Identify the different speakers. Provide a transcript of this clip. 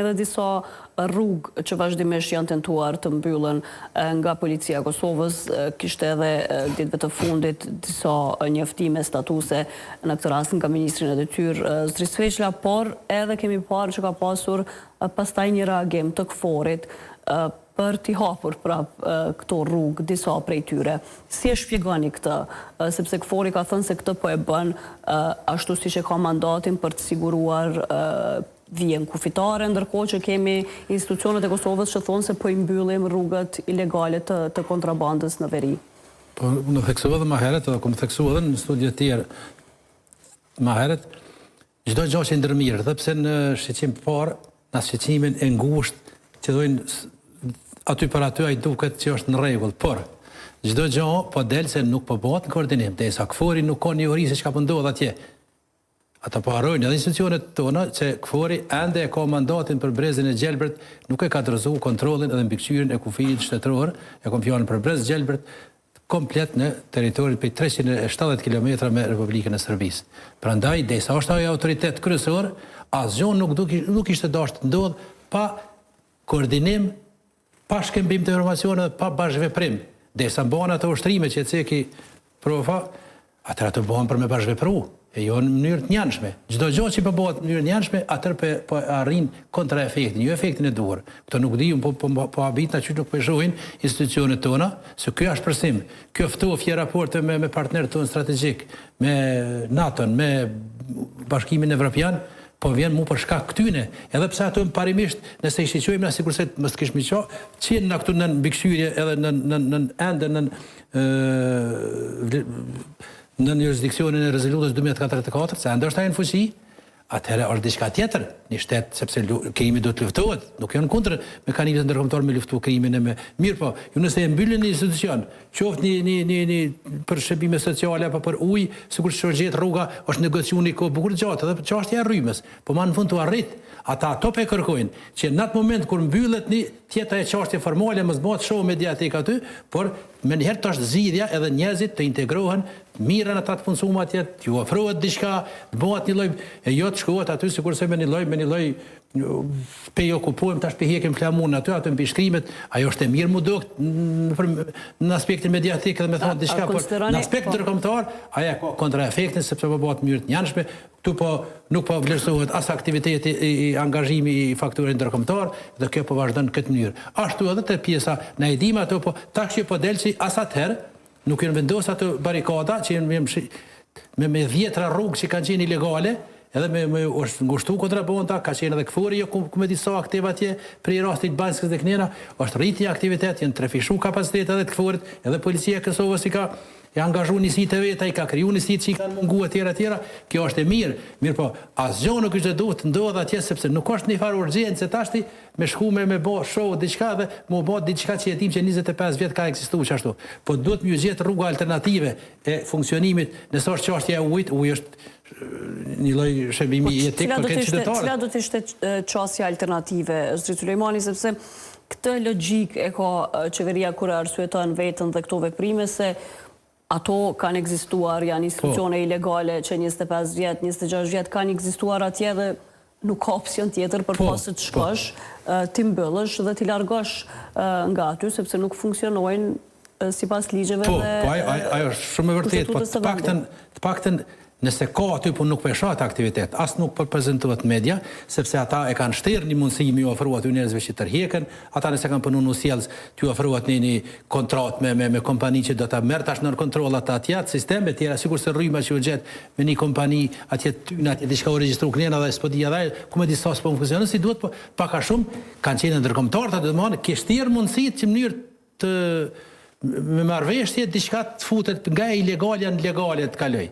Speaker 1: edhe disa rrugë që vazhdimisht janë tentuar të mbyllen nga policia e Kosovës. Kishte edhe ditëve të fundit disa njoftime statuse në këtë rast nga ministrin e detyrë Zris Veçla, por edhe kemi parë që ka pasur pastaj një reagim të KFOR-it për t'i hapur prap këto rrugë, disa prej tyre. Si e shpjegoni këtë? Sepse KFOR-i ka thënë se këtë po e bën ashtu siç e ka mandatin për të siguruar vijën kufitare, ndërkohë që kemi institucionet e Kosovës që thonë se po i mbyllim rrugët ilegale të kontrabandës në veri.
Speaker 2: Po, në theksova dhe ma heret, edhe kom theksova dhe në studje tjerë ma heret, çdo gjë që ndërmirë, dhe pse në shqeqim parë, në shqeqimin e ngusht, që dojnë aty për aty a i duket që është në rregull, por çdo gjë po del se nuk po bëhet në koordinim, derisa KFOR-i nuk ka një uri se çka po ndodh atje. Ata po harrojnë edhe institucionet tona që KFOR-i ende e ka mandatin për brezin e Gjelbërt, nuk e ka dorëzuar kontrollin edhe mbikëqyrjen e kufijit shtetëror, e kam fjalën për brez Gjelbërt komplet në territorin për 370 km me Republikën e Serbisë. Prandaj, derisa është ajo autoritet kryesor, asgjë nuk ishte dashur të ndodh pa koordinim, pa shkëmbim të informacione dhe pa bashkëveprim. Derisa bëhen ato ushtrime që ceki profa, atëra të bëhen për me bashkëvepru. E jo në mënyrë të njanshme. Çdo gjë që po bëhet në mënyrë të njanshme, atëherë po arrin kontraefektin, jo efektin e duhur. Kto nuk di, po habitna që nuk po shohin institucionet tona, se ky është përsim. Kjo ftofje raporte me partnerët tonë strategjik, me NATO-n, me Bashkimin Evropian, po vjen mu për shkak këtyne. Edhe pse ato parimisht, nëse i shiqojmë na sikurse mos të kishmë qenë, qenë na këtu në mbikëqyrje edhe në jurisdiksionin e rezolutës 2044, se ende është ajo në fuqi, atëherë është diçka tjetër, një shtet, sepse krimi do të luftohet, nuk janë kundër mekanizmit ndërkombëtar me luftu krimin e me mirë, po, ju nëse e mbyllin një institucion, qoftë një për shërbime sociale apo për ujë, sikur që gjetë rruga, është negociuni kohë bukur gjatë, edhe çështja e rrymës, po ma në fund të arrit, ata ato pe kërkojnë, që në atë moment kur mbyllet një tjetër e çështje formale, mos bëhet show mediatik aty, por me njëherë të është zgjidhja edhe njerëzit të integrohen, mirën ata të punësuar atje, t'ju ofrohet diçka, të bëhet një lloj e jo të shkohet aty sikurse me një lloj pe jo okupojmë tash pe hekim flamun aty mbi shkrimet, ajo është e mirë mu dukt në aspektin mediatik dhe me thonë diçka, por në aspekt ndërkombëtar ajo ka kontraefektin sepse po bëhet mënyrë të njanshme, këtu po nuk po vlerësohet as aktiviteti i angazhimi i faktorit ndërkombëtar dhe kjo po vazhdon në këtë mënyrë. Ashtu edhe te pjesa na e dim ato po tash që po delsi as atëherë nuk janë vendosur ato barikada që janë me 10 rrugë që kanë qenë ilegale, edhe me është ngushtu kontrabanda, ka qenë edhe KFOR-i jo ku me disa aktiv atje, prej rastit Banskës dhe Knera, është rritje aktivitet, janë trefishu kapacitet edhe të KFOR-it, edhe policia e Kosovës i ka angazhu njësit e veta, i ka kriju njësit që i kanë mungu etjera, kjo është e mirë po, asgjë nuk është duhet të ndodhë atje, sepse nuk është një farë urgjencë, se tashti me shku me bo show diçka dhe mu bo diçka që jetim që 25 vjet ka ekzistu qashtu. Po duhet më gjetë rruga alternative e funksionimit, nëse është çështja e ujit, uji është një lloj shërbimi etik për këtë qytetarë. Cila do të ishte
Speaker 1: çështja alternative, Zrit Sulejmani, sepse këtë logjik e ka qeveria kur arsyeton veten dhe këto veprime se ato kanë ekzistuar, janë institucione ilegale që 25 vjet, 26 vjet kanë ekzistuar atje dhe nuk ka opsion tjetër për pas të shkosh, ti mbëllësh dhe ti largosh nga aty, sepse nuk funksionojnë sipas ligjeve dhe
Speaker 2: ajo është shumë e vërtetë, po të paktën nëse ka aty po nuk peshat aktivitet, as nuk prezantohet media, sepse ata e kanë shtirë një mundësi mi ofru aty njerëzve që tërheken, ata nëse kanë punu në sjellës, t'ju ofruat një kontrat me kompani që do ta merr tash në kontroll ata atje, sisteme tjera, sikurse rryma që u gjet me një kompani atje diçka u regjistru Knena dhe s'po di edhe ku me disa s'po funksionon si duhet, po pak a shumë kanë qenë ndërkombëtar, do të thonë ke shtirë mundësitë që në mënyrë të me marrëveshje diçka të futet nga ilegalja në legale të kaloj.